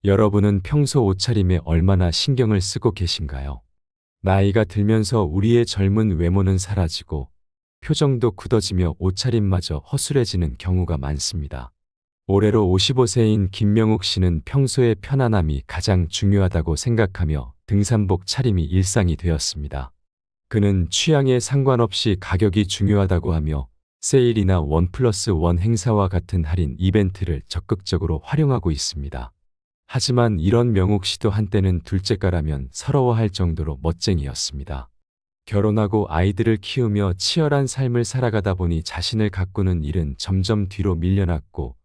여러분은 평소 옷차림에 얼마나 신경을 쓰고 계신가요? 나이가 들면서 우리의 젊은 외모는 사라지고 표정도 굳어지며 옷차림마저 허술해지는 경우가 많습니다. 올해로 55세인 김명욱 씨는 평소의 편안함이 가장 중요하다고 생각하며 등산복 차림이 일상이 되었습니다. 그는 취향에 상관없이 가격이 중요하다고 하며 세일이나 1+1 행사와 같은 할인 이벤트를 적극적으로 활용하고 있습니다. 하지만 이런 명욱 씨도 한때는 둘째가라면 서러워할 정도로 멋쟁이였습니다. 결혼하고 아이들을 키우며 치열한 삶을 살아가다 보니 자신을 가꾸는 일은 점점 뒤로 밀려났고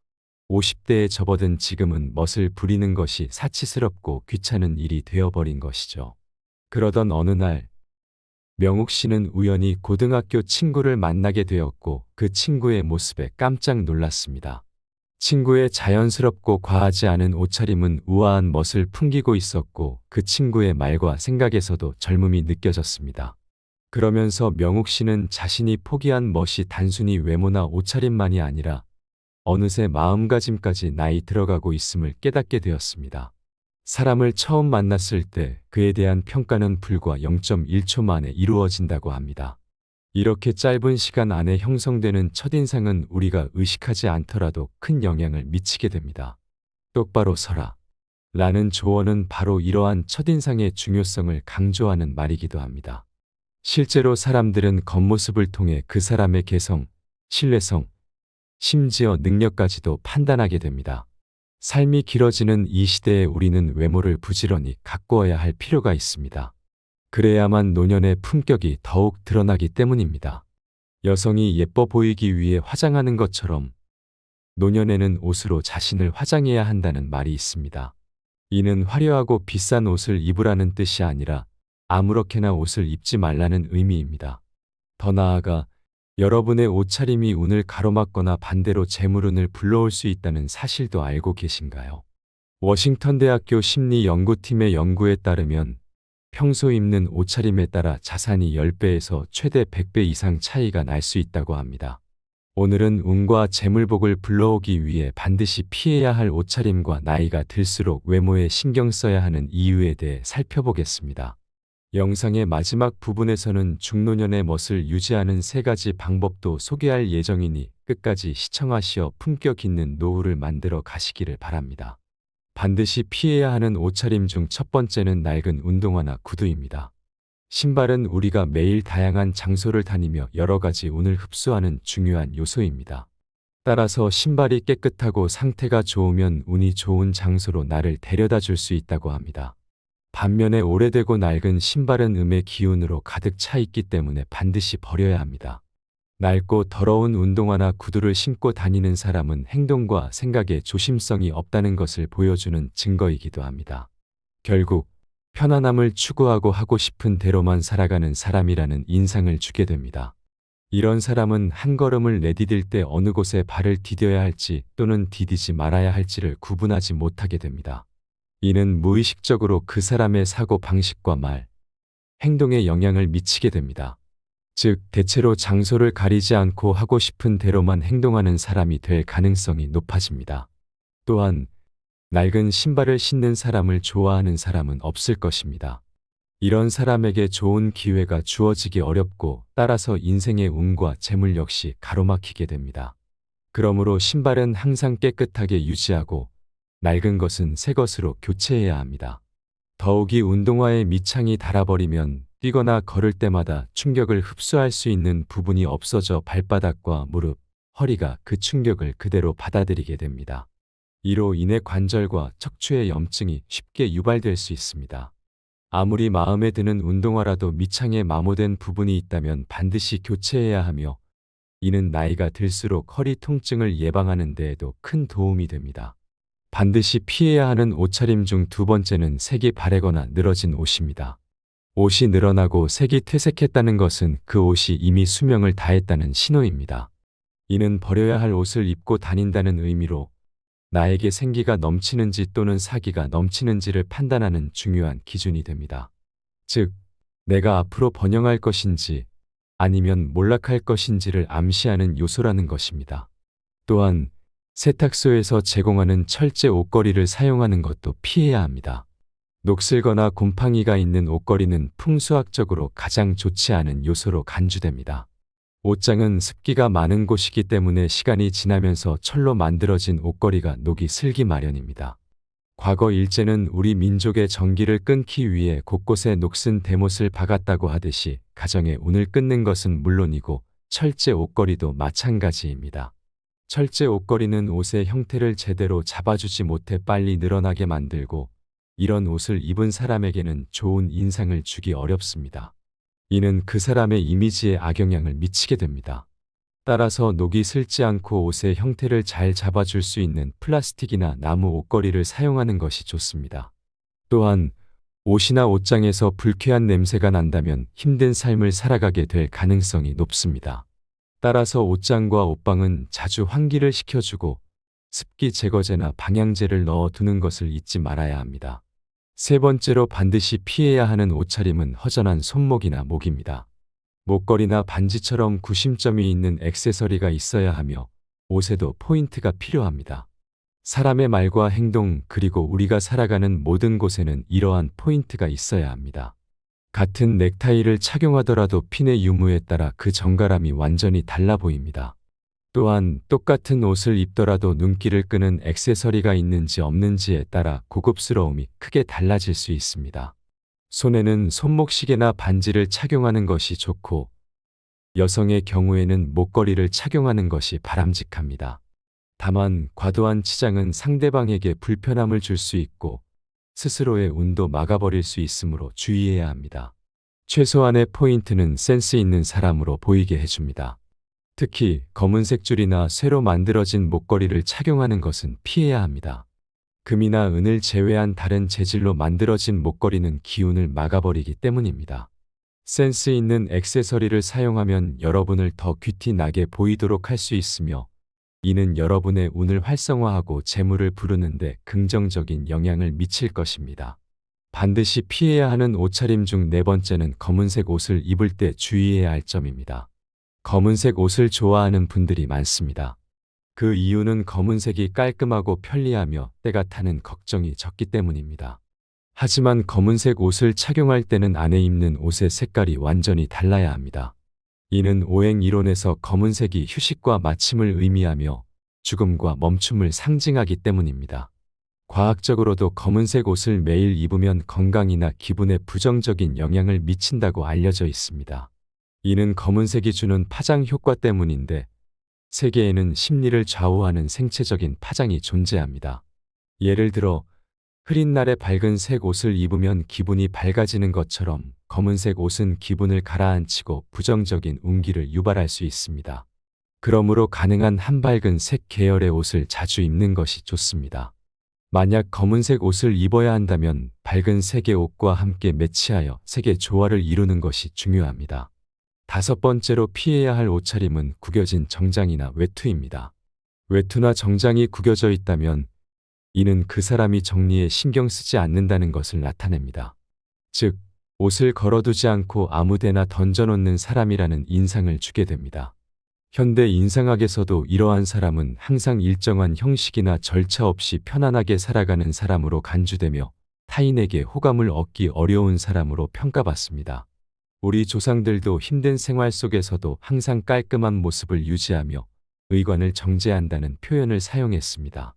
50대에 접어든 지금은 멋을 부리는 것이 사치스럽고 귀찮은 일이 되어버린 것이죠. 그러던 어느 날 명욱 씨는 우연히 고등학교 친구를 만나게 되었고 그 친구의 모습에 깜짝 놀랐습니다. 친구의 자연스럽고 과하지 않은 옷차림은 우아한 멋을 풍기고 있었고 그 친구의 말과 생각에서도 젊음이 느껴졌습니다. 그러면서 명욱 씨는 자신이 포기한 멋이 단순히 외모나 옷차림만이 아니라 어느새 마음가짐까지 나이 들어가고 있음을 깨닫게 되었습니다. 사람을 처음 만났을 때 그에 대한 평가는 불과 0.1초 만에 이루어진다고 합니다. 이렇게 짧은 시간 안에 형성되는 첫인상은 우리가 의식하지 않더라도 큰 영향을 미치게 됩니다. 똑바로 서라 라는 조언은 바로 이러한 첫인상의 중요성을 강조하는 말이기도 합니다. 실제로 사람들은 겉모습을 통해 그 사람의 개성, 신뢰성, 심지어 능력까지도 판단하게 됩니다. 삶이 길어지는 이 시대에 우리는 외모를 부지런히 가꾸어야 할 필요가 있습니다. 그래야만 노년의 품격이 더욱 드러나기 때문입니다. 여성이 예뻐 보이기 위해 화장하는 것처럼 노년에는 옷으로 자신을 화장해야 한다는 말이 있습니다. 이는 화려하고 비싼 옷을 입으라는 뜻이 아니라 아무렇게나 옷을 입지 말라는 의미입니다. 더 나아가 여러분의 옷차림이 운을 가로막거나 반대로 재물운을 불러올 수 있다는 사실도 알고 계신가요? 워싱턴 대학교 심리연구팀의 연구에 따르면 평소 입는 옷차림에 따라 자산이 10배에서 최대 100배 이상 차이가 날 수 있다고 합니다. 오늘은 운과 재물복을 불러오기 위해 반드시 피해야 할 옷차림과 나이가 들수록 외모에 신경 써야 하는 이유에 대해 살펴보겠습니다. 영상의 마지막 부분에서는 중노년의 멋을 유지하는 3가지 방법도 소개할 예정이니 끝까지 시청하시어 품격 있는 노후를 만들어 가시기를 바랍니다. 반드시 피해야 하는 옷차림 중 첫 번째는 낡은 운동화나 구두입니다. 신발은 우리가 매일 다양한 장소를 다니며 여러 가지 운을 흡수하는 중요한 요소입니다. 따라서 신발이 깨끗하고 상태가 좋으면 운이 좋은 장소로 나를 데려다 줄 수 있다고 합니다. 반면에 오래되고 낡은 신발은 음의 기운으로 가득 차 있기 때문에 반드시 버려야 합니다. 낡고 더러운 운동화나 구두를 신고 다니는 사람은 행동과 생각에 조심성이 없다는 것을 보여주는 증거이기도 합니다. 결국 편안함을 추구하고 하고 싶은 대로만 살아가는 사람이라는 인상을 주게 됩니다. 이런 사람은 한 걸음을 내디딜 때 어느 곳에 발을 디뎌야 할지 또는 디디지 말아야 할지를 구분하지 못하게 됩니다. 이는 무의식적으로 그 사람의 사고 방식과 말, 행동에 영향을 미치게 됩니다. 즉, 대체로 장소를 가리지 않고 하고 싶은 대로만 행동하는 사람이 될 가능성이 높아집니다. 또한 낡은 신발을 신는 사람을 좋아하는 사람은 없을 것입니다. 이런 사람에게 좋은 기회가 주어지기 어렵고 따라서 인생의 운과 재물 역시 가로막히게 됩니다. 그러므로 신발은 항상 깨끗하게 유지하고 낡은 것은 새 것으로 교체해야 합니다. 더욱이 운동화에 밑창이 닳아버리면 뛰거나 걸을 때마다 충격을 흡수할 수 있는 부분이 없어져 발바닥과 무릎, 허리가 그 충격을 그대로 받아들이게 됩니다. 이로 인해 관절과 척추의 염증이 쉽게 유발될 수 있습니다. 아무리 마음에 드는 운동화라도 밑창에 마모된 부분이 있다면 반드시 교체해야 하며 이는 나이가 들수록 허리 통증을 예방하는 데에도 큰 도움이 됩니다. 반드시 피해야 하는 옷차림 중 두 번째는 색이 바래거나 늘어진 옷입니다. 옷이 늘어나고 색이 퇴색했다는 것은 그 옷이 이미 수명을 다했다는 신호입니다. 이는 버려야 할 옷을 입고 다닌다는 의미로 나에게 생기가 넘치는지 또는 사기가 넘치는지를 판단하는 중요한 기준이 됩니다. 즉, 내가 앞으로 번영할 것인지 아니면 몰락할 것인지를 암시하는 요소라는 것입니다. 또한 세탁소에서 제공하는 철제 옷걸이를 사용하는 것도 피해야 합니다. 녹슬거나 곰팡이가 있는 옷걸이는 풍수학적으로 가장 좋지 않은 요소로 간주됩니다. 옷장은 습기가 많은 곳이기 때문에 시간이 지나면서 철로 만들어진 옷걸이가 녹이 슬기 마련입니다. 과거 일제는 우리 민족의 전기를 끊기 위해 곳곳에 녹슨 대못을 박았다고 하듯이 가정의 운을 끊는 것은 물론이고 철제 옷걸이도 마찬가지입니다. 철제 옷걸이는 옷의 형태를 제대로 잡아주지 못해 빨리 늘어나게 만들고 이런 옷을 입은 사람에게는 좋은 인상을 주기 어렵습니다. 이는 그 사람의 이미지에 악영향을 미치게 됩니다. 따라서 녹이 슬지 않고 옷의 형태를 잘 잡아줄 수 있는 플라스틱이나 나무 옷걸이를 사용하는 것이 좋습니다. 또한 옷이나 옷장에서 불쾌한 냄새가 난다면 힘든 삶을 살아가게 될 가능성이 높습니다. 따라서 옷장과 옷방은 자주 환기를 시켜주고 습기 제거제나 방향제를 넣어두는 것을 잊지 말아야 합니다. 세 번째로 반드시 피해야 하는 옷차림은 허전한 손목이나 목입니다. 목걸이나 반지처럼 구심점이 있는 액세서리가 있어야 하며 옷에도 포인트가 필요합니다. 사람의 말과 행동 그리고 우리가 살아가는 모든 곳에는 이러한 포인트가 있어야 합니다. 같은 넥타이를 착용하더라도 핀의 유무에 따라 그 정갈함이 완전히 달라 보입니다. 또한 똑같은 옷을 입더라도 눈길을 끄는 액세서리가 있는지 없는지에 따라 고급스러움이 크게 달라질 수 있습니다. 손에는 손목시계나 반지를 착용하는 것이 좋고 여성의 경우에는 목걸이를 착용하는 것이 바람직합니다. 다만 과도한 치장은 상대방에게 불편함을 줄 수 있고 스스로의 운도 막아버릴 수 있으므로 주의해야 합니다. 최소한의 포인트는 센스 있는 사람으로 보이게 해줍니다. 특히 검은색 줄이나 쇠로 만들어진 목걸이를 착용하는 것은 피해야 합니다. 금이나 은을 제외한 다른 재질로 만들어진 목걸이는 기운을 막아버리기 때문입니다. 센스 있는 액세서리를 사용하면 여러분을 더 귀티 나게 보이도록 할 수 있으며 이는 여러분의 운을 활성화하고 재물을 부르는데 긍정적인 영향을 미칠 것입니다. 반드시 피해야 하는 옷차림 중 네 번째는 검은색 옷을 입을 때 주의해야 할 점입니다. 검은색 옷을 좋아하는 분들이 많습니다. 그 이유는 검은색이 깔끔하고 편리하며 때가 타는 걱정이 적기 때문입니다. 하지만 검은색 옷을 착용할 때는 안에 입는 옷의 색깔이 완전히 달라야 합니다. 이는 오행 이론에서 검은색이 휴식과 마침을 의미하며 죽음과 멈춤을 상징하기 때문입니다. 과학적으로도 검은색 옷을 매일 입으면 건강이나 기분에 부정적인 영향을 미친다고 알려져 있습니다. 이는 검은색이 주는 파장 효과 때문인데 세계에는 심리를 좌우하는 생체적인 파장이 존재합니다. 예를 들어 흐린 날에 밝은 색 옷을 입으면 기분이 밝아지는 것처럼 검은색 옷은 기분을 가라앉히고 부정적인 운기를 유발할 수 있습니다. 그러므로 가능한 한밝은 색 계열의 옷을 자주 입는 것이 좋습니다. 만약 검은색 옷을 입어야 한다면 밝은 색의 옷과 함께 매치하여 색의 조화를 이루는 것이 중요합니다. 다섯 번째로 피해야 할 옷차림은 구겨진 정장이나 외투입니다. 외투나 정장이 구겨져 있다면 이는 그 사람이 정리에 신경 쓰지 않는다는 것을 나타냅니다. 즉, 옷을 걸어두지 않고 아무데나 던져놓는 사람이라는 인상을 주게 됩니다. 현대 인상학에서도 이러한 사람은 항상 일정한 형식이나 절차 없이 편안하게 살아가는 사람으로 간주되며 타인에게 호감을 얻기 어려운 사람으로 평가받습니다. 우리 조상들도 힘든 생활 속에서도 항상 깔끔한 모습을 유지하며 의관을 정제한다는 표현을 사용했습니다.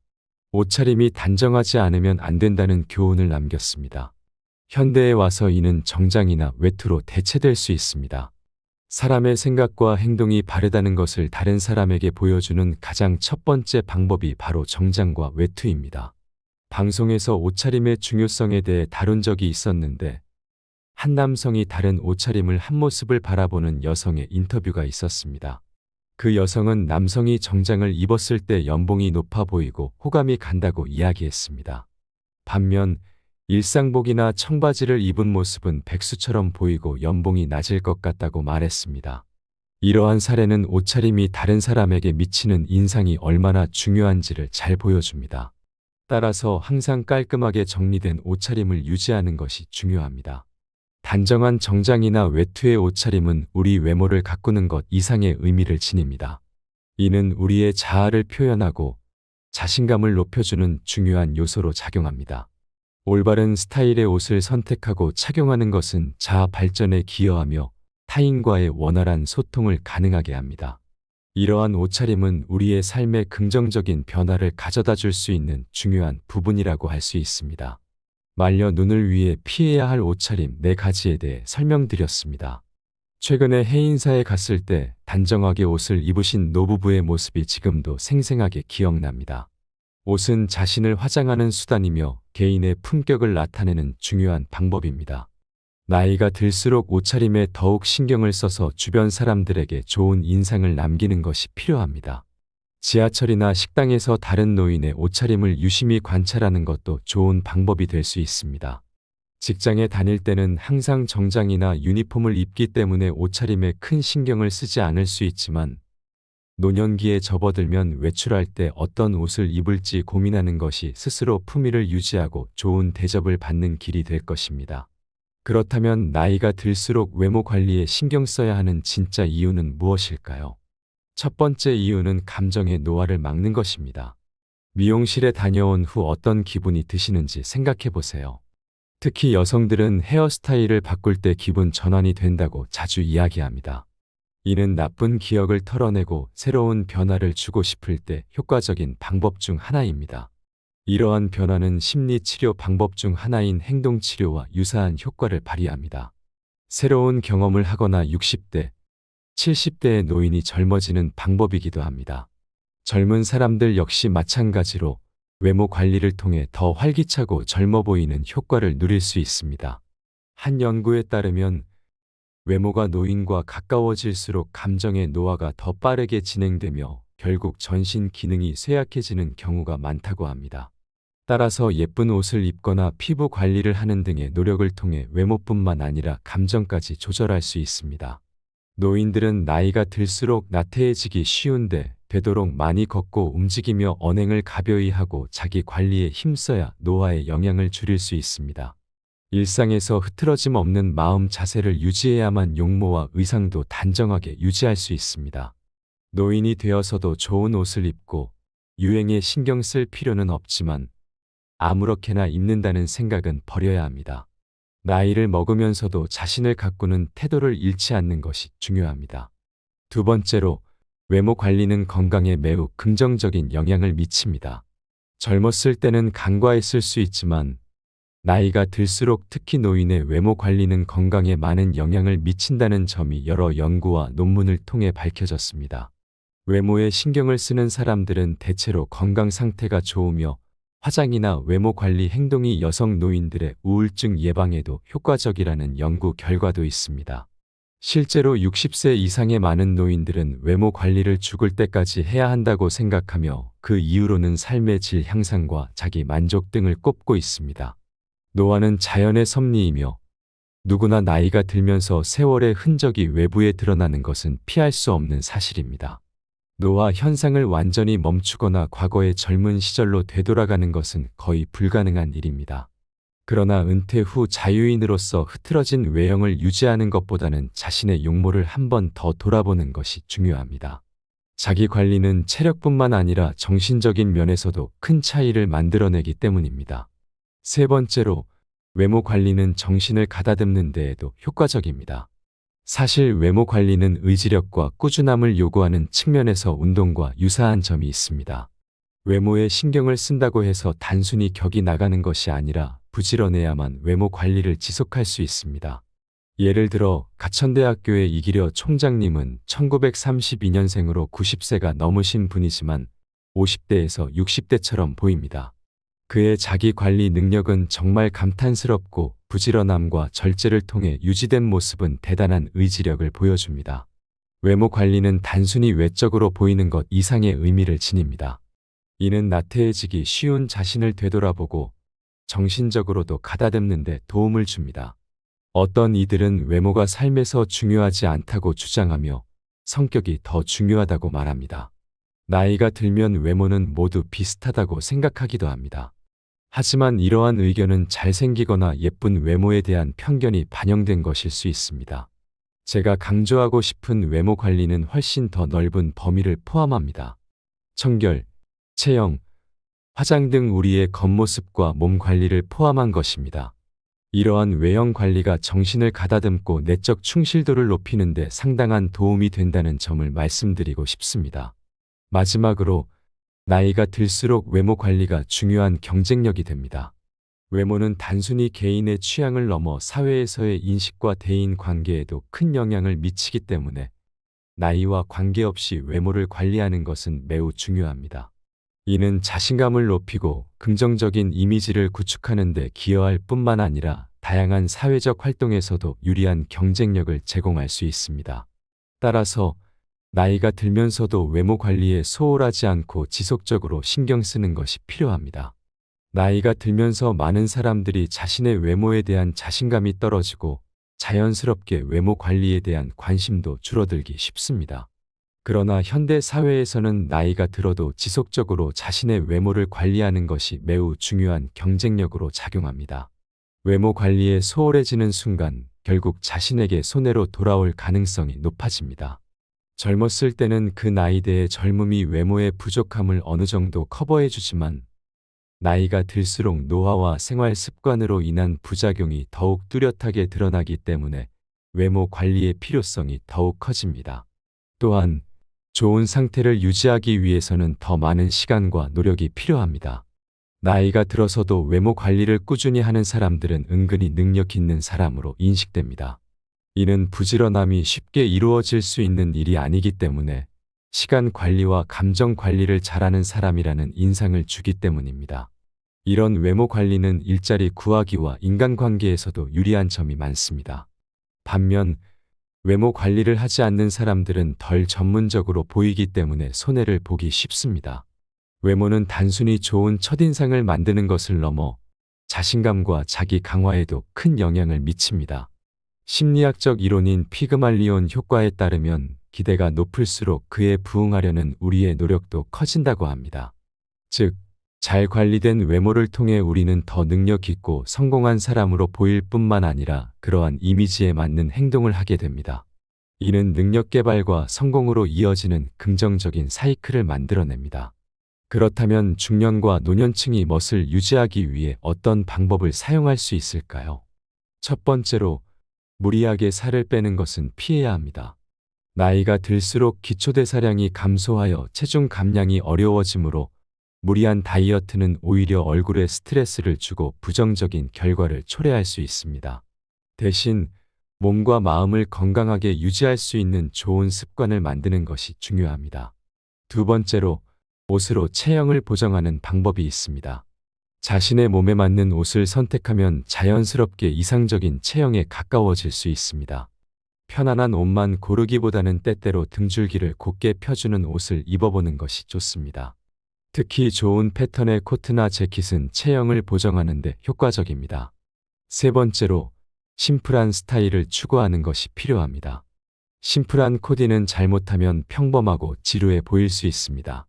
옷차림이 단정하지 않으면 안 된다는 교훈을 남겼습니다. 현대에 와서 이는 정장이나 외투로 대체될 수 있습니다. 사람의 생각과 행동이 바르다는 것을 다른 사람에게 보여주는 가장 첫 번째 방법이 바로 정장과 외투입니다. 방송에서 옷차림의 중요성에 대해 다룬 적이 있었는데 한 남성이 다른 옷차림을 한 모습을 바라보는 여성의 인터뷰가 있었습니다. 그 여성은 남성이 정장을 입었을 때 연봉이 높아 보이고 호감이 간다고 이야기했습니다. 반면 일상복이나 청바지를 입은 모습은 백수처럼 보이고 연봉이 낮을 것 같다고 말했습니다. 이러한 사례는 옷차림이 다른 사람에게 미치는 인상이 얼마나 중요한지를 잘 보여줍니다. 따라서 항상 깔끔하게 정리된 옷차림을 유지하는 것이 중요합니다. 단정한 정장이나 외투의 옷차림은 우리 외모를 가꾸는 것 이상의 의미를 지닙니다. 이는 우리의 자아를 표현하고 자신감을 높여주는 중요한 요소로 작용합니다. 올바른 스타일의 옷을 선택하고 착용하는 것은 자아 발전에 기여하며 타인과의 원활한 소통을 가능하게 합니다. 이러한 옷차림은 우리의 삶에 긍정적인 변화를 가져다 줄 수 있는 중요한 부분이라고 할 수 있습니다. 말년눈을 위해 피해야 할 옷차림 4가지에 대해 설명드렸습니다. 최근에 해인사에 갔을 때 단정하게 옷을 입으신 노부부의 모습이 지금도 생생하게 기억납니다. 옷은 자신을 화장하는 수단이며 개인의 품격을 나타내는 중요한 방법입니다. 나이가 들수록 옷차림에 더욱 신경을 써서 주변 사람들에게 좋은 인상을 남기는 것이 필요합니다. 지하철이나 식당에서 다른 노인의 옷차림을 유심히 관찰하는 것도 좋은 방법이 될 수 있습니다. 직장에 다닐 때는 항상 정장이나 유니폼을 입기 때문에 옷차림에 큰 신경을 쓰지 않을 수 있지만 노년기에 접어들면 외출할 때 어떤 옷을 입을지 고민하는 것이 스스로 품위를 유지하고 좋은 대접을 받는 길이 될 것입니다. 그렇다면 나이가 들수록 외모 관리에 신경 써야 하는 진짜 이유는 무엇일까요? 첫 번째 이유는 감정의 노화를 막는 것입니다. 미용실에 다녀온 후 어떤 기분이 드시는지 생각해 보세요. 특히 여성들은 헤어스타일을 바꿀 때 기분 전환이 된다고 자주 이야기합니다. 이는 나쁜 기억을 털어내고 새로운 변화를 주고 싶을 때 효과적인 방법 중 하나입니다. 이러한 변화는 심리치료 방법 중 하나인 행동치료와 유사한 효과를 발휘합니다. 새로운 경험을 하거나 60대, 70대의 노인이 젊어지는 방법이기도 합니다. 젊은 사람들 역시 마찬가지로 외모 관리를 통해 더 활기차고 젊어 보이는 효과를 누릴 수 있습니다. 한 연구에 따르면 외모가 노인과 가까워질수록 감정의 노화가 더 빠르게 진행되며 결국 전신 기능이 쇠약해지는 경우가 많다고 합니다. 따라서 예쁜 옷을 입거나 피부 관리를 하는 등의 노력을 통해 외모뿐만 아니라 감정까지 조절할 수 있습니다. 노인들은 나이가 들수록 나태해지기 쉬운데 되도록 많이 걷고 움직이며 언행을 가벼이 하고 자기 관리에 힘써야 노화의 영향을 줄일 수 있습니다. 일상에서 흐트러짐 없는 마음 자세를 유지해야만 용모와 의상도 단정하게 유지할 수 있습니다. 노인이 되어서도 좋은 옷을 입고 유행에 신경 쓸 필요는 없지만 아무렇게나 입는다는 생각은 버려야 합니다. 나이를 먹으면서도 자신을 가꾸는 태도를 잃지 않는 것이 중요합니다. 두 번째로, 외모 관리는 건강에 매우 긍정적인 영향을 미칩니다. 젊었을 때는 간과했을 수 있지만 나이가 들수록 특히 노인의 외모 관리는 건강에 많은 영향을 미친다는 점이 여러 연구와 논문을 통해 밝혀졌습니다. 외모에 신경을 쓰는 사람들은 대체로 건강 상태가 좋으며 화장이나 외모 관리 행동이 여성 노인들의 우울증 예방에도 효과적이라는 연구 결과도 있습니다. 실제로 60세 이상의 많은 노인들은 외모 관리를 죽을 때까지 해야 한다고 생각하며 그 이유로는 삶의 질 향상과 자기 만족 등을 꼽고 있습니다. 노화는 자연의 섭리이며 누구나 나이가 들면서 세월의 흔적이 외부에 드러나는 것은 피할 수 없는 사실입니다. 노화 현상을 완전히 멈추거나 과거의 젊은 시절로 되돌아가는 것은 거의 불가능한 일입니다. 그러나 은퇴 후 자유인으로서 흐트러진 외형을 유지하는 것보다는 자신의 용모를 한 번 더 돌아보는 것이 중요합니다. 자기 관리는 체력뿐만 아니라 정신적인 면에서도 큰 차이를 만들어내기 때문입니다. 세 번째로, 외모 관리는 정신을 가다듬는 데에도 효과적입니다. 사실 외모 관리는 의지력과 꾸준함을 요구하는 측면에서 운동과 유사한 점이 있습니다. 외모에 신경을 쓴다고 해서 단순히 격이 나가는 것이 아니라 부지런해야만 외모 관리를 지속할 수 있습니다. 예를 들어 가천대학교의 이기려 총장님은 1932년생으로 90세가 넘으신 분이지만 50대에서 60대처럼 보입니다. 그의 자기 관리 능력은 정말 감탄스럽고 부지런함과 절제를 통해 유지된 모습은 대단한 의지력을 보여줍니다. 외모 관리는 단순히 외적으로 보이는 것 이상의 의미를 지닙니다. 이는 나태해지기 쉬운 자신을 되돌아보고 정신적으로도 가다듬는 데 도움을 줍니다. 어떤 이들은 외모가 삶에서 중요하지 않다고 주장하며 성격이 더 중요하다고 말합니다. 나이가 들면 외모는 모두 비슷하다고 생각하기도 합니다. 하지만 이러한 의견은 잘생기거나 예쁜 외모에 대한 편견이 반영된 것일 수 있습니다. 제가 강조하고 싶은 외모 관리는 훨씬 더 넓은 범위를 포함합니다. 청결, 체형, 화장 등 우리의 겉모습과 몸 관리를 포함한 것입니다. 이러한 외형 관리가 정신을 가다듬고 내적 충실도를 높이는 데 상당한 도움이 된다는 점을 말씀드리고 싶습니다. 마지막으로 나이가 들수록 외모 관리가 중요한 경쟁력이 됩니다. 외모는 단순히 개인의 취향을 넘어 사회에서의 인식과 대인 관계에도 큰 영향을 미치기 때문에 나이와 관계없이 외모를 관리하는 것은 매우 중요합니다. 이는 자신감을 높이고 긍정적인 이미지를 구축하는 데 기여할 뿐만 아니라 다양한 사회적 활동에서도 유리한 경쟁력을 제공할 수 있습니다. 따라서 나이가 들면서도 외모 관리에 소홀하지 않고 지속적으로 신경 쓰는 것이 필요합니다. 나이가 들면서 많은 사람들이 자신의 외모에 대한 자신감이 떨어지고 자연스럽게 외모 관리에 대한 관심도 줄어들기 쉽습니다. 그러나 현대 사회에서는 나이가 들어도 지속적으로 자신의 외모를 관리하는 것이 매우 중요한 경쟁력으로 작용합니다. 외모 관리에 소홀해지는 순간 결국 자신에게 손해로 돌아올 가능성이 높아집니다. 젊었을 때는 그 나이대의 젊음이 외모의 부족함을 어느 정도 커버해주지만 나이가 들수록 노화와 생활 습관으로 인한 부작용이 더욱 뚜렷하게 드러나기 때문에 외모 관리의 필요성이 더욱 커집니다. 또한 좋은 상태를 유지하기 위해서는 더 많은 시간과 노력이 필요합니다. 나이가 들어서도 외모 관리를 꾸준히 하는 사람들은 은근히 능력 있는 사람으로 인식됩니다. 이는 부지런함이 쉽게 이루어질 수 있는 일이 아니기 때문에 시간 관리와 감정 관리를 잘하는 사람이라는 인상을 주기 때문입니다. 이런 외모 관리는 일자리 구하기와 인간관계에서도 유리한 점이 많습니다. 반면 외모 관리를 하지 않는 사람들은 덜 전문적으로 보이기 때문에 손해를 보기 쉽습니다. 외모는 단순히 좋은 첫인상을 만드는 것을 넘어 자신감과 자기 강화에도 큰 영향을 미칩니다. 심리학적 이론인 피그말리온 효과에 따르면 기대가 높을수록 그에 부응하려는 우리의 노력도 커진다고 합니다. 즉, 잘 관리된 외모를 통해 우리는 더 능력 있고 성공한 사람으로 보일 뿐만 아니라 그러한 이미지에 맞는 행동을 하게 됩니다. 이는 능력 개발과 성공으로 이어지는 긍정적인 사이클을 만들어냅니다. 그렇다면 중년과 노년층이 멋을 유지하기 위해 어떤 방법을 사용할 수 있을까요? 첫 번째로, 무리하게 살을 빼는 것은 피해야 합니다. 나이가 들수록 기초대사량이 감소하여 체중 감량이 어려워지므로 무리한 다이어트는 오히려 얼굴에 스트레스를 주고 부정적인 결과를 초래할 수 있습니다. 대신 몸과 마음을 건강하게 유지할 수 있는 좋은 습관을 만드는 것이 중요합니다. 두 번째로, 옷으로 체형을 보정하는 방법이 있습니다. 자신의 몸에 맞는 옷을 선택하면 자연스럽게 이상적인 체형에 가까워질 수 있습니다. 편안한 옷만 고르기보다는 때때로 등줄기를 곧게 펴주는 옷을 입어보는 것이 좋습니다. 특히 좋은 패턴의 코트나 재킷은 체형을 보정하는 데 효과적입니다. 세 번째로, 심플한 스타일을 추구하는 것이 필요합니다. 심플한 코디는 잘못하면 평범하고 지루해 보일 수 있습니다.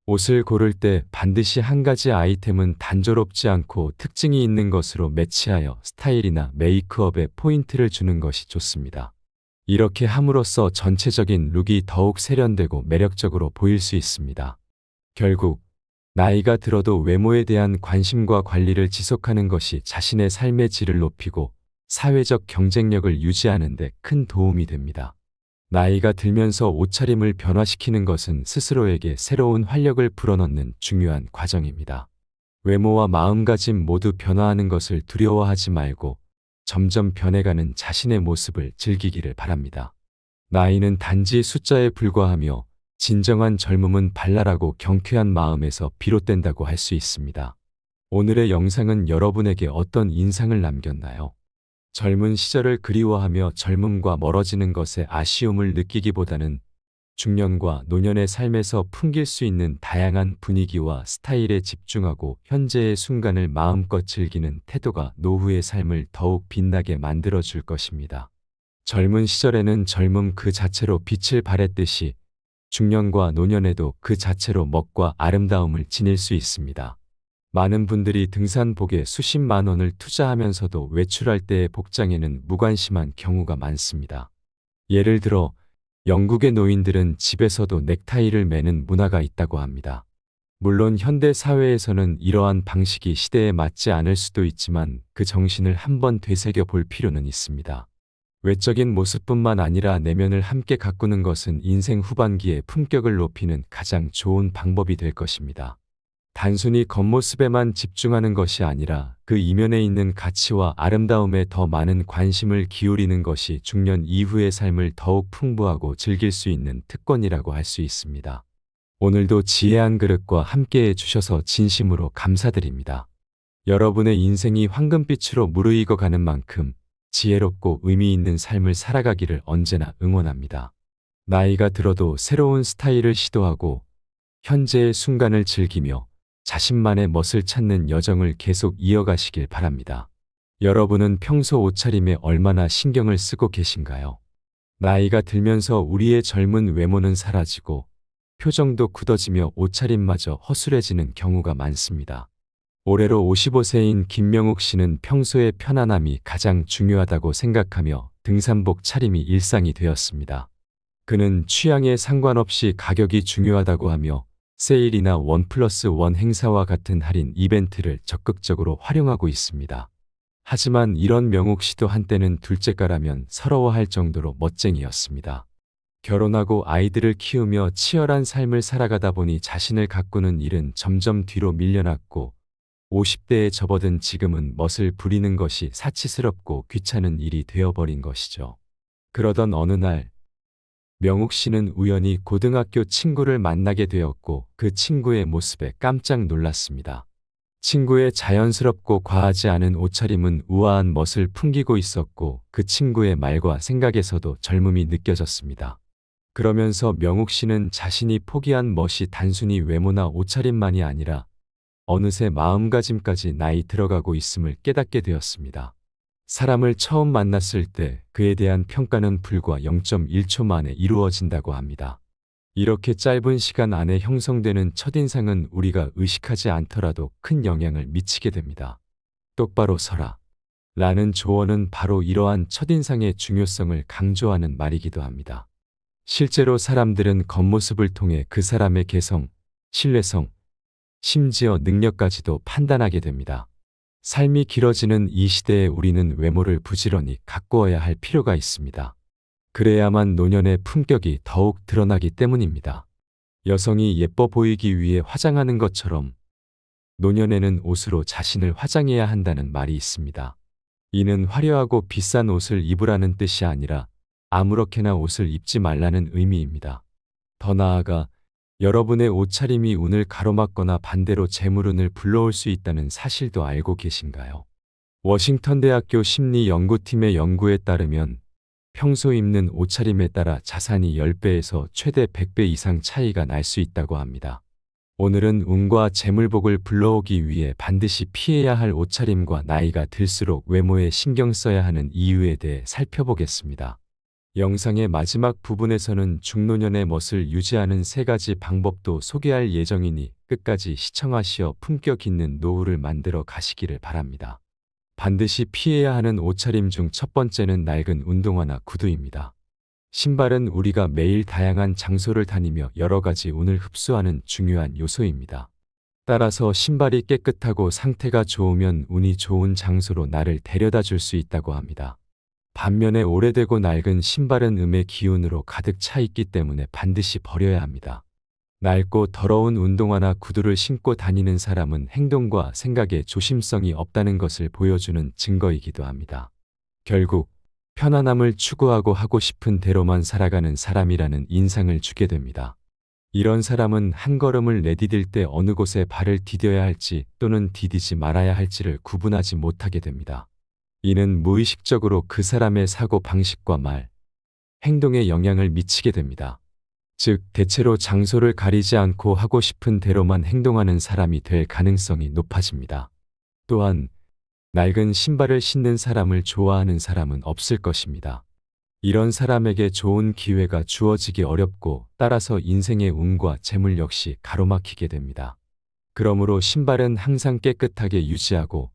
옷을 고를 때 반드시 한 가지 아이템은 단조롭지 않고 특징이 있는 것으로 매치하여 스타일이나 메이크업에 포인트를 주는 것이 좋습니다. 이렇게 함으로써 전체적인 룩이 더욱 세련되고 매력적으로 보일 수 있습니다. 결국 나이가 들어도 외모에 대한 관심과 관리를 지속하는 것이 자신의 삶의 질을 높이고 사회적 경쟁력을 유지하는 데 큰 도움이 됩니다. 나이가 들면서 옷차림을 변화시키는 것은 스스로에게 새로운 활력을 불어넣는 중요한 과정입니다. 외모와 마음가짐 모두 변화하는 것을 두려워하지 말고 점점 변해가는 자신의 모습을 즐기기를 바랍니다. 나이는 단지 숫자에 불과하며 진정한 젊음은 발랄하고 경쾌한 마음에서 비롯된다고 할 수 있습니다. 오늘의 영상은 여러분에게 어떤 인상을 남겼나요? 젊은 시절을 그리워하며 젊음과 멀어지는 것에 아쉬움을 느끼기보다는 중년과 노년의 삶에서 풍길 수 있는 다양한 분위기와 스타일에 집중하고 현재의 순간을 마음껏 즐기는 태도가 노후의 삶을 더욱 빛나게 만들어줄 것입니다. 젊은 시절에는 젊음 그 자체로 빛을 발했듯이 중년과 노년에도 그 자체로 멋과 아름다움을 지닐 수 있습니다. 많은 분들이 등산복에 수십만 원을 투자하면서도 외출할 때의 복장에는 무관심한 경우가 많습니다. 예를 들어 영국의 노인들은 집에서도 넥타이를 매는 문화가 있다고 합니다. 물론 현대 사회에서는 이러한 방식이 시대에 맞지 않을 수도 있지만 그 정신을 한번 되새겨 볼 필요는 있습니다. 외적인 모습뿐만 아니라 내면을 함께 가꾸는 것은 인생 후반기에 품격을 높이는 가장 좋은 방법이 될 것입니다. 단순히 겉모습에만 집중하는 것이 아니라 그 이면에 있는 가치와 아름다움에 더 많은 관심을 기울이는 것이 중년 이후의 삶을 더욱 풍부하고 즐길 수 있는 특권이라고 할 수 있습니다. 오늘도 지혜 한 그릇과 함께해 주셔서 진심으로 감사드립니다. 여러분의 인생이 황금빛으로 무르익어 가는 만큼 지혜롭고 의미 있는 삶을 살아가기를 언제나 응원합니다. 나이가 들어도 새로운 스타일을 시도하고 현재의 순간을 즐기며 자신만의 멋을 찾는 여정을 계속 이어가시길 바랍니다. 여러분은 평소 옷차림에 얼마나 신경을 쓰고 계신가요? 나이가 들면서 우리의 젊은 외모는 사라지고 표정도 굳어지며 옷차림마저 허술해지는 경우가 많습니다. 올해로 55세인 김명욱 씨는 평소의 편안함이 가장 중요하다고 생각하며 등산복 차림이 일상이 되었습니다. 그는 취향에 상관없이 가격이 중요하다고 하며 세일이나 1+1 행사와 같은 할인 이벤트를 적극적으로 활용하고 있습니다. 하지만 이런 명욱 씨도 한때는 둘째가라면 서러워할 정도로 멋쟁이였습니다. 결혼하고 아이들을 키우며 치열한 삶을 살아가다 보니 자신을 가꾸는 일은 점점 뒤로 밀려났고 50대에 접어든 지금은 멋을 부리는 것이 사치스럽고 귀찮은 일이 되어버린 것이죠. 그러던 어느 날 명욱 씨는 우연히 고등학교 친구를 만나게 되었고 그 친구의 모습에 깜짝 놀랐습니다. 친구의 자연스럽고 과하지 않은 옷차림은 우아한 멋을 풍기고 있었고 그 친구의 말과 생각에서도 젊음이 느껴졌습니다. 그러면서 명욱 씨는 자신이 포기한 멋이 단순히 외모나 옷차림만이 아니라 어느새 마음가짐까지 나이 들어가고 있음을 깨닫게 되었습니다. 사람을 처음 만났을 때 그에 대한 평가는 불과 0.1초 만에 이루어진다고 합니다. 이렇게 짧은 시간 안에 형성되는 첫인상은 우리가 의식하지 않더라도 큰 영향을 미치게 됩니다. 똑바로 서라 라는 조언은 바로 이러한 첫인상의 중요성을 강조하는 말이기도 합니다. 실제로 사람들은 겉모습을 통해 그 사람의 개성, 신뢰성, 심지어 능력까지도 판단하게 됩니다. 삶이 길어지는 이 시대에 우리는 외모를 부지런히 가꾸어야 할 필요가 있습니다. 그래야만 노년의 품격이 더욱 드러나기 때문입니다. 여성이 예뻐 보이기 위해 화장하는 것처럼 노년에는 옷으로 자신을 화장해야 한다는 말이 있습니다. 이는 화려하고 비싼 옷을 입으라는 뜻이 아니라 아무렇게나 옷을 입지 말라는 의미입니다. 더 나아가 여러분의 옷차림이 운을 가로막거나 반대로 재물운을 불러올 수 있다는 사실도 알고 계신가요? 워싱턴 대학교 심리연구팀의 연구에 따르면 평소 입는 옷차림에 따라 자산이 10배에서 최대 100배 이상 차이가 날 수 있다고 합니다. 오늘은 운과 재물복을 불러오기 위해 반드시 피해야 할 옷차림과 나이가 들수록 외모에 신경 써야 하는 이유에 대해 살펴보겠습니다. 영상의 마지막 부분에서는 중노년의 멋을 유지하는 3가지 방법도 소개할 예정이니 끝까지 시청하시어 품격 있는 노후를 만들어 가시기를 바랍니다. 반드시 피해야 하는 옷차림 중 첫 번째는 낡은 운동화나 구두입니다. 신발은 우리가 매일 다양한 장소를 다니며 여러 가지 운을 흡수하는 중요한 요소입니다. 따라서 신발이 깨끗하고 상태가 좋으면 운이 좋은 장소로 나를 데려다 줄 수 있다고 합니다. 반면에 오래되고 낡은 신발은 음의 기운으로 가득 차 있기 때문에 반드시 버려야 합니다. 낡고 더러운 운동화나 구두를 신고 다니는 사람은 행동과 생각에 조심성이 없다는 것을 보여주는 증거이기도 합니다. 결국 편안함을 추구하고 하고 싶은 대로만 살아가는 사람이라는 인상을 주게 됩니다. 이런 사람은 한 걸음을 내디딜 때 어느 곳에 발을 디뎌야 할지 또는 디디지 말아야 할지를 구분하지 못하게 됩니다. 이는 무의식적으로 그 사람의 사고 방식과 말, 행동에 영향을 미치게 됩니다. 즉, 대체로 장소를 가리지 않고 하고 싶은 대로만 행동하는 사람이 될 가능성이 높아집니다. 또한 낡은 신발을 신는 사람을 좋아하는 사람은 없을 것입니다. 이런 사람에게 좋은 기회가 주어지기 어렵고 따라서 인생의 운과 재물 역시 가로막히게 됩니다. 그러므로 신발은 항상 깨끗하게 유지하고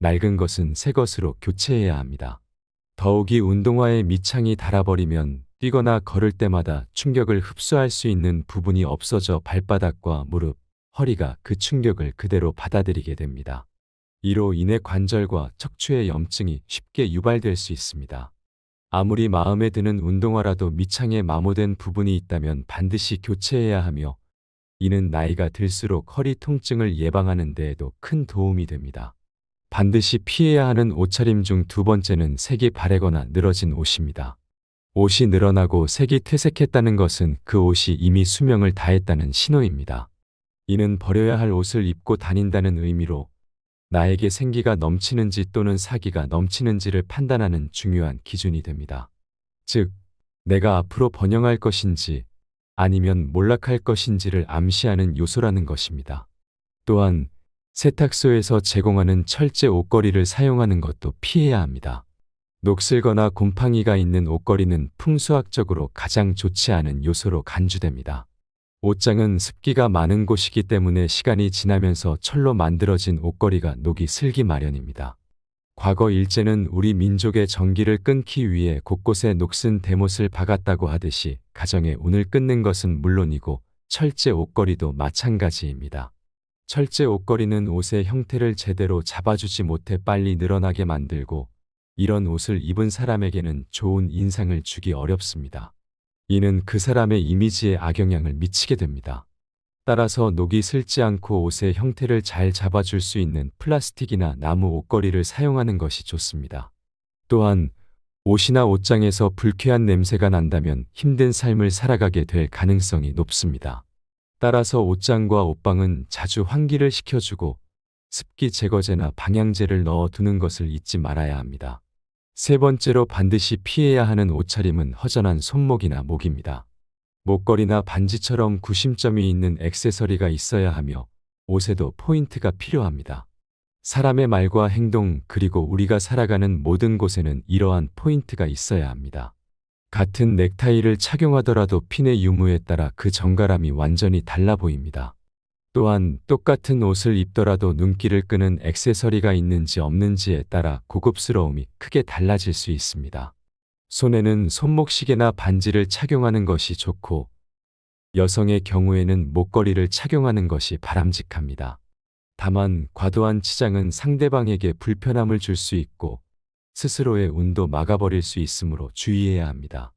낡은 것은 새 것으로 교체해야 합니다. 더욱이 운동화에 밑창이 닳아버리면 뛰거나 걸을 때마다 충격을 흡수할 수 있는 부분이 없어져 발바닥과 무릎, 허리가 그 충격을 그대로 받아들이게 됩니다. 이로 인해 관절과 척추의 염증이 쉽게 유발될 수 있습니다. 아무리 마음에 드는 운동화라도 밑창에 마모된 부분이 있다면 반드시 교체해야 하며, 이는 나이가 들수록 허리 통증을 예방하는 데에도 큰 도움이 됩니다. 반드시 피해야 하는 옷차림 중 두 번째는 색이 바래거나 늘어진 옷입니다. 옷이 늘어나고 색이 퇴색했다는 것은 그 옷이 이미 수명을 다했다는 신호입니다. 이는 버려야 할 옷을 입고 다닌다는 의미로 나에게 생기가 넘치는지 또는 사기가 넘치는지를 판단하는 중요한 기준이 됩니다. 즉, 내가 앞으로 번영할 것인지 아니면 몰락할 것인지를 암시하는 요소라는 것입니다. 또한 세탁소에서 제공하는 철제 옷걸이를 사용하는 것도 피해야 합니다. 녹슬거나 곰팡이가 있는 옷걸이는 풍수학적으로 가장 좋지 않은 요소로 간주됩니다. 옷장은 습기가 많은 곳이기 때문에 시간이 지나면서 철로 만들어진 옷걸이가 녹이 슬기 마련입니다. 과거 일제는 우리 민족의 전기를 끊기 위해 곳곳에 녹슨 대못을 박았다고 하듯이 가정의 운을 끊는 것은 물론이고 철제 옷걸이도 마찬가지입니다. 철제 옷걸이는 옷의 형태를 제대로 잡아주지 못해 빨리 늘어나게 만들고, 이런 옷을 입은 사람에게는 좋은 인상을 주기 어렵습니다. 이는 그 사람의 이미지에 악영향을 미치게 됩니다. 따라서 녹이 슬지 않고 옷의 형태를 잘 잡아줄 수 있는 플라스틱이나 나무 옷걸이를 사용하는 것이 좋습니다. 또한 옷이나 옷장에서 불쾌한 냄새가 난다면 힘든 삶을 살아가게 될 가능성이 높습니다. 따라서 옷장과 옷방은 자주 환기를 시켜주고 습기 제거제나 방향제를 넣어두는 것을 잊지 말아야 합니다. 세 번째로 반드시 피해야 하는 옷차림은 허전한 손목이나 목입니다. 목걸이나 반지처럼 구심점이 있는 액세서리가 있어야 하며 옷에도 포인트가 필요합니다. 사람의 말과 행동 그리고 우리가 살아가는 모든 곳에는 이러한 포인트가 있어야 합니다. 같은 넥타이를 착용하더라도 핀의 유무에 따라 그 정갈함이 완전히 달라 보입니다. 또한 똑같은 옷을 입더라도 눈길을 끄는 액세서리가 있는지 없는지에 따라 고급스러움이 크게 달라질 수 있습니다. 손에는 손목시계나 반지를 착용하는 것이 좋고, 여성의 경우에는 목걸이를 착용하는 것이 바람직합니다. 다만 과도한 치장은 상대방에게 불편함을 줄 수 있고 스스로의 운도 막아버릴 수 있으므로 주의해야 합니다.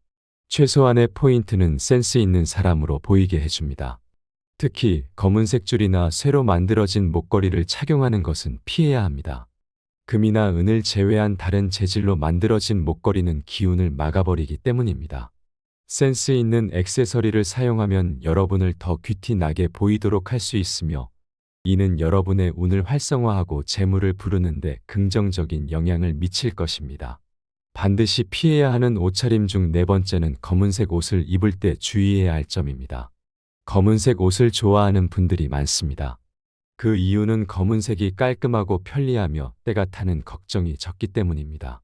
최소한의 포인트는 센스 있는 사람으로 보이게 해줍니다. 특히 검은색 줄이나 쇠로 만들어진 목걸이를 착용하는 것은 피해야 합니다. 금이나 은을 제외한 다른 재질로 만들어진 목걸이는 기운을 막아버리기 때문입니다. 센스 있는 액세서리를 사용하면 여러분을 더 귀티 나게 보이도록 할 수 있으며, 이는 여러분의 운을 활성화하고 재물을 부르는데 긍정적인 영향을 미칠 것입니다. 반드시 피해야 하는 옷차림 중 네 번째는 검은색 옷을 입을 때 주의해야 할 점입니다. 검은색 옷을 좋아하는 분들이 많습니다. 그 이유는 검은색이 깔끔하고 편리하며 때가 타는 걱정이 적기 때문입니다.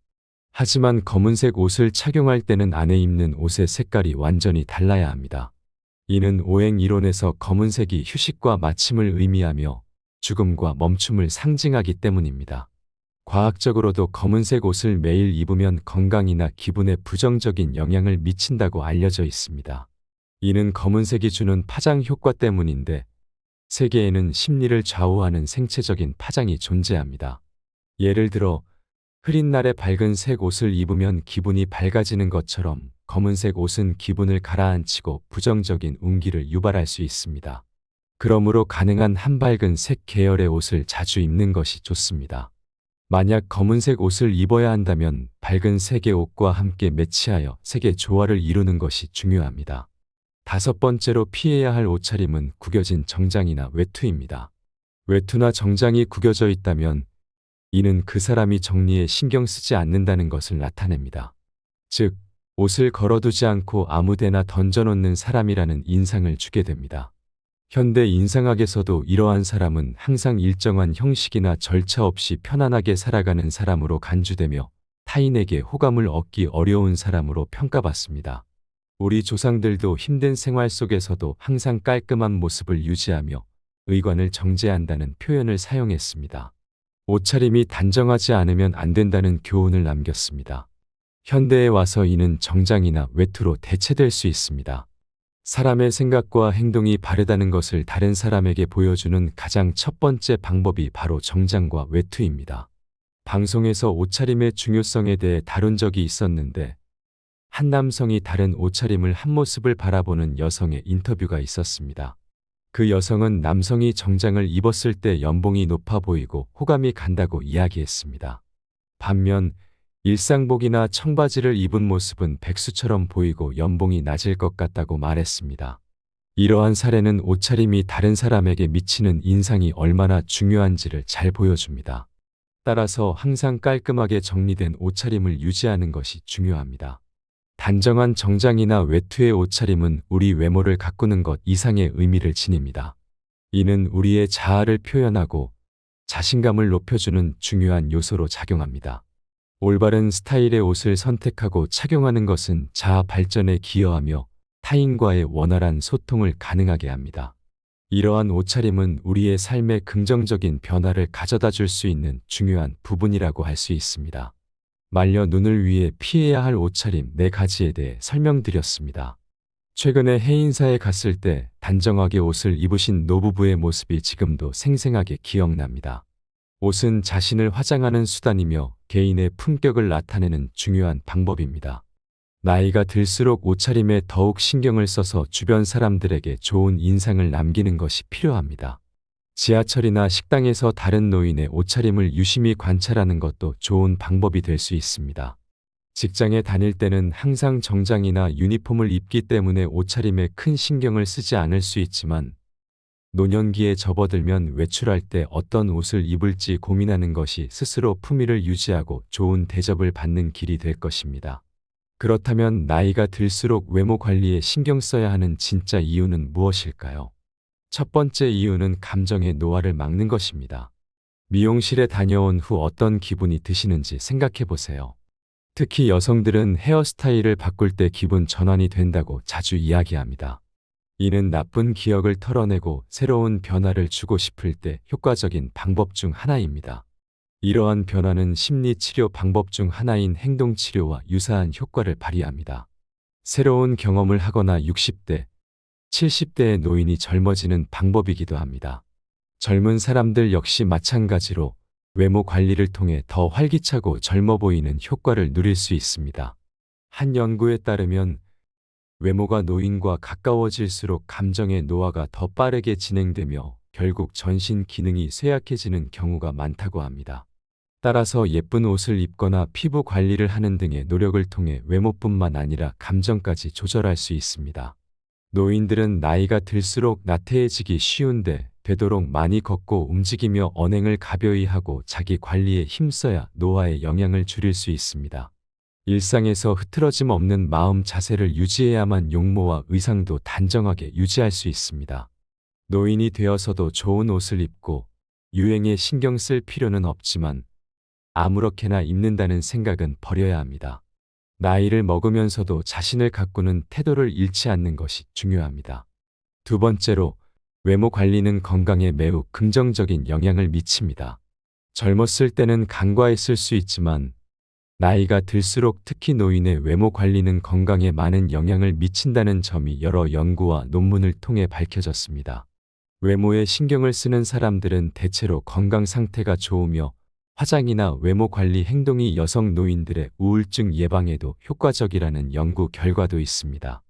하지만 검은색 옷을 착용할 때는 안에 입는 옷의 색깔이 완전히 달라야 합니다. 이는 오행 이론에서 검은색이 휴식과 마침을 의미하며 죽음과 멈춤을 상징하기 때문입니다. 과학적으로도 검은색 옷을 매일 입으면 건강이나 기분에 부정적인 영향을 미친다고 알려져 있습니다. 이는 검은색이 주는 파장 효과 때문인데, 세계에는 심리를 좌우하는 생체적인 파장이 존재합니다. 예를 들어 흐린 날에 밝은 색 옷을 입으면 기분이 밝아지는 것처럼 검은색 옷은 기분을 가라앉히고 부정적인 운기를 유발할 수 있습니다. 그러므로 가능한 한밝은 색 계열의 옷을 자주 입는 것이 좋습니다. 만약 검은색 옷을 입어야 한다면 밝은 색의 옷과 함께 매치하여 색의 조화를 이루는 것이 중요합니다. 다섯 번째로 피해야 할 옷차림은 구겨진 정장이나 외투입니다. 외투나 정장이 구겨져 있다면 이는 그 사람이 정리에 신경 쓰지 않는다는 것을 나타냅니다. 즉, 옷을 걸어두지 않고 아무데나 던져놓는 사람이라는 인상을 주게 됩니다. 현대 인상학에서도 이러한 사람은 항상 일정한 형식이나 절차 없이 편안하게 살아가는 사람으로 간주되며 타인에게 호감을 얻기 어려운 사람으로 평가받습니다. 우리 조상들도 힘든 생활 속에서도 항상 깔끔한 모습을 유지하며 의관을 정제한다는 표현을 사용했습니다. 옷차림이 단정하지 않으면 안 된다는 교훈을 남겼습니다. 현대에 와서 이는 정장이나 외투로 대체될 수 있습니다. 사람의 생각과 행동이 바르다는 것을 다른 사람에게 보여주는 가장 첫 번째 방법이 바로 정장과 외투입니다. 방송에서 옷차림의 중요성에 대해 다룬 적이 있었는데 한 남성이 다른 옷차림을 한 모습을 바라보는 여성의 인터뷰가 있었습니다. 그 여성은 남성이 정장을 입었을 때 연봉이 높아 보이고 호감이 간다고 이야기했습니다. 반면 일상복이나 청바지를 입은 모습은 백수처럼 보이고 연봉이 낮을 것 같다고 말했습니다. 이러한 사례는 옷차림이 다른 사람에게 미치는 인상이 얼마나 중요한지를 잘 보여줍니다. 따라서 항상 깔끔하게 정리된 옷차림을 유지하는 것이 중요합니다. 단정한 정장이나 외투의 옷차림은 우리 외모를 가꾸는 것 이상의 의미를 지닙니다. 이는 우리의 자아를 표현하고 자신감을 높여주는 중요한 요소로 작용합니다. 올바른 스타일의 옷을 선택하고 착용하는 것은 자아 발전에 기여하며 타인과의 원활한 소통을 가능하게 합니다. 이러한 옷차림은 우리의 삶에 긍정적인 변화를 가져다 줄 수 있는 중요한 부분이라고 할 수 있습니다. 말려 눈을 위해 피해야 할 옷차림 4가지에 대해 설명드렸습니다. 최근에 해인사에 갔을 때 단정하게 옷을 입으신 노부부의 모습이 지금도 생생하게 기억납니다. 옷은 자신을 화장하는 수단이며 개인의 품격을 나타내는 중요한 방법입니다. 나이가 들수록 옷차림에 더욱 신경을 써서 주변 사람들에게 좋은 인상을 남기는 것이 필요합니다. 지하철이나 식당에서 다른 노인의 옷차림을 유심히 관찰하는 것도 좋은 방법이 될 수 있습니다. 직장에 다닐 때는 항상 정장이나 유니폼을 입기 때문에 옷차림에 큰 신경을 쓰지 않을 수 있지만 노년기에 접어들면 외출할 때 어떤 옷을 입을지 고민하는 것이 스스로 품위를 유지하고 좋은 대접을 받는 길이 될 것입니다. 그렇다면 나이가 들수록 외모 관리에 신경 써야 하는 진짜 이유는 무엇일까요? 첫 번째 이유는 감정의 노화를 막는 것입니다. 미용실에 다녀온 후 어떤 기분이 드시는지 생각해 보세요. 특히 여성들은 헤어스타일을 바꿀 때 기분 전환이 된다고 자주 이야기합니다. 이는 나쁜 기억을 털어내고 새로운 변화를 주고 싶을 때 효과적인 방법 중 하나입니다. 이러한 변화는 심리치료 방법 중 하나인 행동치료와 유사한 효과를 발휘합니다. 새로운 경험을 하거나 60대, 70대의 노인이 젊어지는 방법이기도 합니다. 젊은 사람들 역시 마찬가지로 외모 관리를 통해 더 활기차고 젊어 보이는 효과를 누릴 수 있습니다. 한 연구에 따르면 외모가 노인과 가까워질수록 감정의 노화가 더 빠르게 진행되며 결국 전신 기능이 쇠약해지는 경우가 많다고 합니다. 따라서 예쁜 옷을 입거나 피부 관리를 하는 등의 노력을 통해 외모뿐만 아니라 감정까지 조절할 수 있습니다. 노인들은 나이가 들수록 나태해지기 쉬운데 되도록 많이 걷고 움직이며 언행을 가벼이 하고 자기 관리에 힘써야 노화의 영향을 줄일 수 있습니다. 일상에서 흐트러짐 없는 마음 자세를 유지해야만 용모와 의상도 단정하게 유지할 수 있습니다. 노인이 되어서도 좋은 옷을 입고 유행에 신경 쓸 필요는 없지만 아무렇게나 입는다는 생각은 버려야 합니다. 나이를 먹으면서도 자신을 가꾸는 태도를 잃지 않는 것이 중요합니다. 두 번째로, 외모 관리는 건강에 매우 긍정적인 영향을 미칩니다. 젊었을 때는 간과했을 수 있지만 나이가 들수록 특히 노인의 외모 관리는 건강에 많은 영향을 미친다는 점이 여러 연구와 논문을 통해 밝혀졌습니다. 외모에 신경을 쓰는 사람들은 대체로 건강 상태가 좋으며 화장이나 외모 관리 행동이 여성 노인들의 우울증 예방에도 효과적이라는 연구 결과도 있습니다.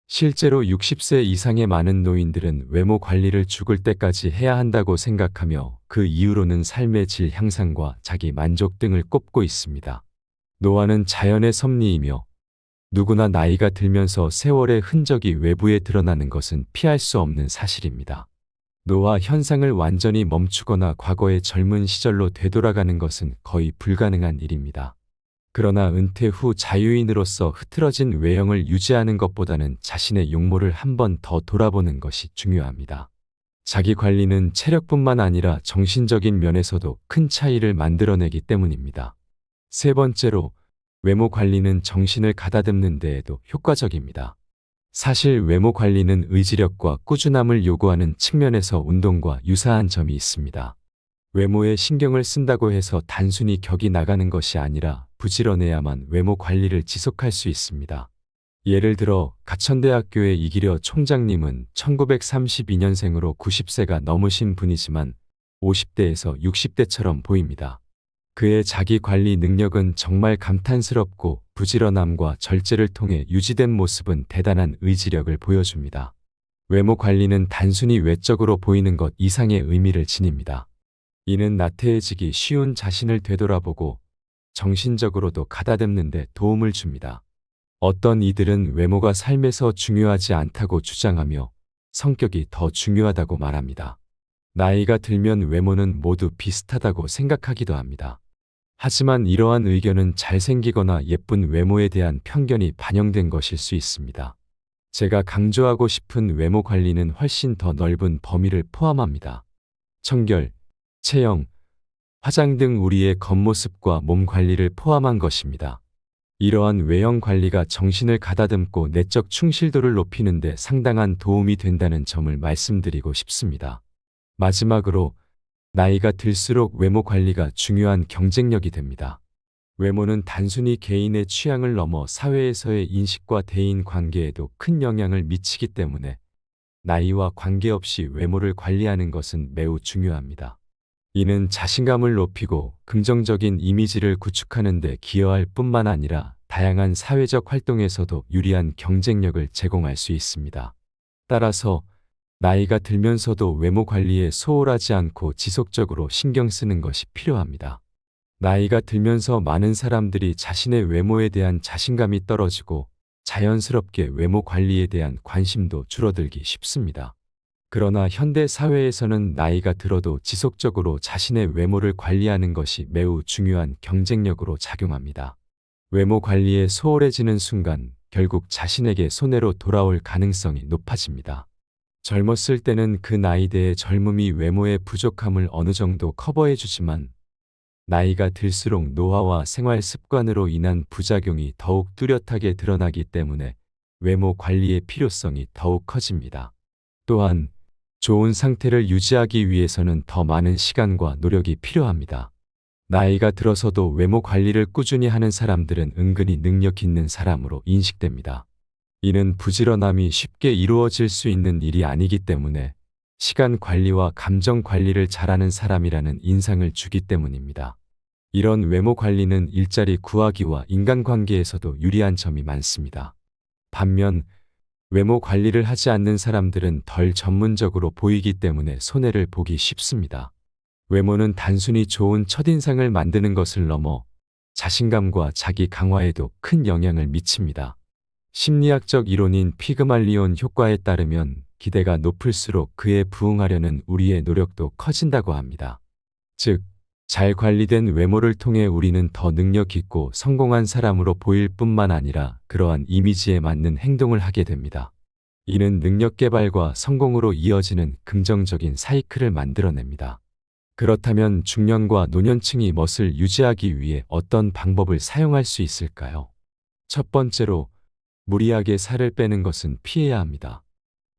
실제로 60세 이상의 많은 노인들은 외모 관리를 죽을 때까지 해야 한다고 생각하며 그 이유로는 삶의 질 향상과 자기 만족 등을 꼽고 있습니다. 노화는 자연의 섭리이며 누구나 나이가 들면서 세월의 흔적이 외부에 드러나는 것은 피할 수 없는 사실입니다. 노화 현상을 완전히 멈추거나 과거의 젊은 시절로 되돌아가는 것은 거의 불가능한 일입니다. 그러나 은퇴 후 자유인으로서 흐트러진 외형을 유지하는 것보다는 자신의 용모를 한 번 더 돌아보는 것이 중요합니다. 자기 관리는 체력뿐만 아니라 정신적인 면에서도 큰 차이를 만들어내기 때문입니다. 세 번째로, 외모 관리는 정신을 가다듬는 데에도 효과적입니다. 사실 외모 관리는 의지력과 꾸준함을 요구하는 측면에서 운동과 유사한 점이 있습니다. 외모에 신경을 쓴다고 해서 단순히 격이 나가는 것이 아니라 부지런해야만 외모 관리를 지속할 수 있습니다. 예를 들어 가천대학교의 이기려 총장님은 1932년생으로 90세가 넘으신 분이지만 50대에서 60대처럼 보입니다. 그의 자기 관리 능력은 정말 감탄스럽고 부지런함과 절제를 통해 유지된 모습은 대단한 의지력을 보여줍니다. 외모 관리는 단순히 외적으로 보이는 것 이상의 의미를 지닙니다. 이는 나태해지기 쉬운 자신을 되돌아보고 정신적으로도 가다듬는 데 도움을 줍니다. 어떤 이들은 외모가 삶에서 중요하지 않다고 주장하며 성격이 더 중요하다고 말합니다. 나이가 들면 외모는 모두 비슷하다고 생각하기도 합니다. 하지만 이러한 의견은 잘생기거나 예쁜 외모에 대한 편견이 반영된 것일 수 있습니다. 제가 강조하고 싶은 외모 관리는 훨씬 더 넓은 범위를 포함합니다. 청결, 체형, 화장 등 우리의 겉모습과 몸 관리를 포함한 것입니다. 이러한 외형 관리가 정신을 가다듬고 내적 충실도를 높이는 데 상당한 도움이 된다는 점을 말씀드리고 싶습니다. 마지막으로 나이가 들수록 외모 관리가 중요한 경쟁력이 됩니다. 외모는 단순히 개인의 취향을 넘어 사회에서의 인식과 대인 관계에도 큰 영향을 미치기 때문에 나이와 관계없이 외모를 관리하는 것은 매우 중요합니다. 이는 자신감을 높이고 긍정적인 이미지를 구축하는 데 기여할 뿐만 아니라 다양한 사회적 활동에서도 유리한 경쟁력을 제공할 수 있습니다. 따라서 나이가 들면서도 외모 관리에 소홀하지 않고 지속적으로 신경 쓰는 것이 필요합니다. 나이가 들면서 많은 사람들이 자신의 외모에 대한 자신감이 떨어지고 자연스럽게 외모 관리에 대한 관심도 줄어들기 쉽습니다. 그러나 현대 사회에서는 나이가 들어도 지속적으로 자신의 외모를 관리하는 것이 매우 중요한 경쟁력으로 작용합니다. 외모 관리에 소홀해지는 순간 결국 자신에게 손해로 돌아올 가능성이 높아집니다. 젊었을 때는 그 나이대의 젊음이 외모의 부족함을 어느 정도 커버해주지만 나이가 들수록 노화와 생활 습관으로 인한 부작용이 더욱 뚜렷하게 드러나기 때문에 외모 관리의 필요성이 더욱 커집니다. 또한 좋은 상태를 유지하기 위해서는 더 많은 시간과 노력이 필요합니다. 나이가 들어서도 외모 관리를 꾸준히 하는 사람들은 은근히 능력 있는 사람으로 인식됩니다. 이는 부지런함이 쉽게 이루어질 수 있는 일이 아니기 때문에 시간 관리와 감정 관리를 잘하는 사람이라는 인상을 주기 때문입니다. 이런 외모 관리는 일자리 구하기와 인간관계에서도 유리한 점이 많습니다. 반면 외모 관리를 하지 않는 사람들은 덜 전문적으로 보이기 때문에 손해를 보기 쉽습니다. 외모는 단순히 좋은 첫인상을 만드는 것을 넘어 자신감과 자기 강화에도 큰 영향을 미칩니다. 심리학적 이론인 피그말리온 효과에 따르면 기대가 높을수록 그에 부응하려는 우리의 노력도 커진다고 합니다. 즉, 잘 관리된 외모를 통해 우리는 더 능력 있고 성공한 사람으로 보일 뿐만 아니라 그러한 이미지에 맞는 행동을 하게 됩니다. 이는 능력 개발과 성공으로 이어지는 긍정적인 사이클을 만들어냅니다. 그렇다면 중년과 노년층이 멋을 유지하기 위해 어떤 방법을 사용할 수 있을까요? 첫 번째로, 무리하게 살을 빼는 것은 피해야 합니다.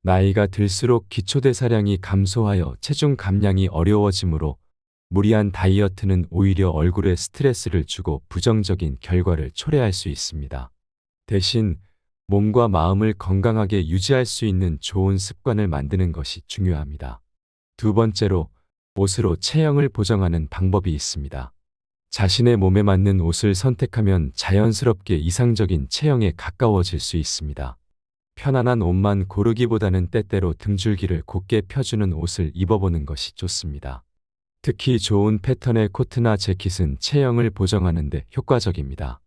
나이가 들수록 기초대사량이 감소하여 체중 감량이 어려워지므로 무리한 다이어트는 오히려 얼굴에 스트레스를 주고 부정적인 결과를 초래할 수 있습니다. 대신 몸과 마음을 건강하게 유지할 수 있는 좋은 습관을 만드는 것이 중요합니다. 두 번째로, 옷으로 체형을 보정하는 방법이 있습니다. 자신의 몸에 맞는 옷을 선택하면 자연스럽게 이상적인 체형에 가까워질 수 있습니다. 편안한 옷만 고르기보다는 때때로 등줄기를 곧게 펴주는 옷을 입어보는 것이 좋습니다. 특히 좋은 패턴의 코트나 재킷은 체형을 보정하는 데 효과적입니다.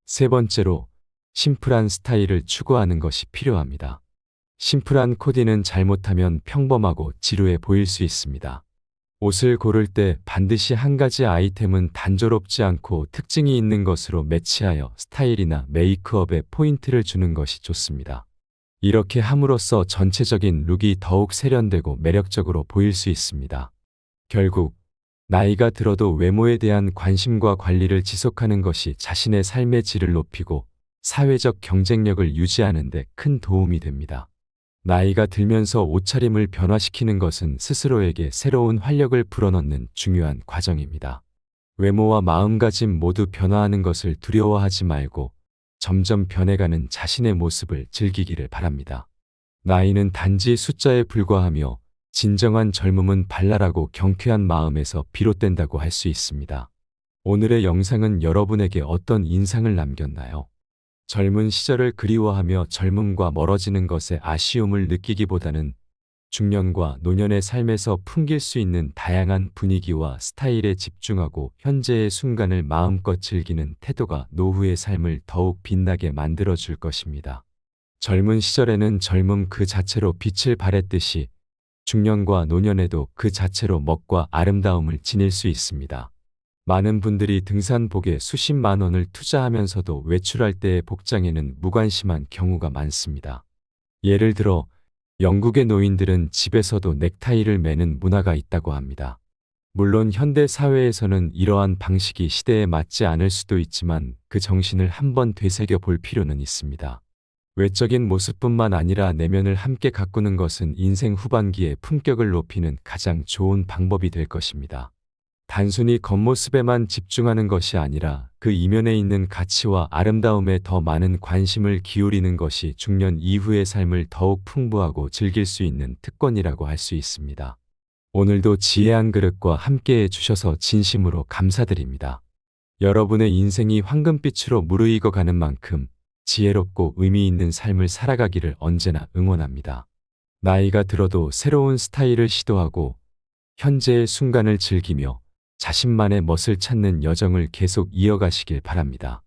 세 번째로, 심플한 스타일을 추구하는 것이 필요합니다. 심플한 코디는 잘못하면 평범하고 지루해 보일 수 있습니다. 옷을 고를 때 반드시 한 가지 아이템은 단조롭지 않고 특징이 있는 것으로 매치하여 스타일이나 메이크업에 포인트를 주는 것이 좋습니다. 이렇게 함으로써 전체적인 룩이 더욱 세련되고 매력적으로 보일 수 있습니다. 결국 나이가 들어도 외모에 대한 관심과 관리를 지속하는 것이 자신의 삶의 질을 높이고 사회적 경쟁력을 유지하는 데 큰 도움이 됩니다. 나이가 들면서 옷차림을 변화시키는 것은 스스로에게 새로운 활력을 불어넣는 중요한 과정입니다. 외모와 마음가짐 모두 변화하는 것을 두려워하지 말고 점점 변해가는 자신의 모습을 즐기기를 바랍니다. 나이는 단지 숫자에 불과하며 진정한 젊음은 발랄하고 경쾌한 마음에서 비롯된다고 할 수 있습니다. 오늘의 영상은 여러분에게 어떤 인상을 남겼나요? 젊은 시절을 그리워하며 젊음과 멀어지는 것에 아쉬움을 느끼기보다는 중년과 노년의 삶에서 풍길 수 있는 다양한 분위기와 스타일에 집중하고 현재의 순간을 마음껏 즐기는 태도가 노후의 삶을 더욱 빛나게 만들어 줄 것입니다. 젊은 시절에는 젊음 그 자체로 빛을 발했듯이 중년과 노년에도 그 자체로 멋과 아름다움을 지닐 수 있습니다. 많은 분들이 등산복에 수십만 원을 투자하면서도 외출할 때의 복장에는 무관심한 경우가 많습니다. 예를 들어 영국의 노인들은 집에서도 넥타이를 매는 문화가 있다고 합니다. 물론 현대 사회에서는 이러한 방식이 시대에 맞지 않을 수도 있지만 그 정신을 한번 되새겨 볼 필요는 있습니다. 외적인 모습뿐만 아니라 내면을 함께 가꾸는 것은 인생 후반기에 품격을 높이는 가장 좋은 방법이 될 것입니다. 단순히 겉모습에만 집중하는 것이 아니라 그 이면에 있는 가치와 아름다움에 더 많은 관심을 기울이는 것이 중년 이후의 삶을 더욱 풍부하고 즐길 수 있는 특권이라고 할 수 있습니다. 오늘도 지혜 한 그릇과 함께해 주셔서 진심으로 감사드립니다. 여러분의 인생이 황금빛으로 무르익어 가는 만큼 지혜롭고 의미 있는 삶을 살아가기를 언제나 응원합니다. 나이가 들어도 새로운 스타일을 시도하고 현재의 순간을 즐기며 자신만의 멋을 찾는 여정을 계속 이어가시길 바랍니다.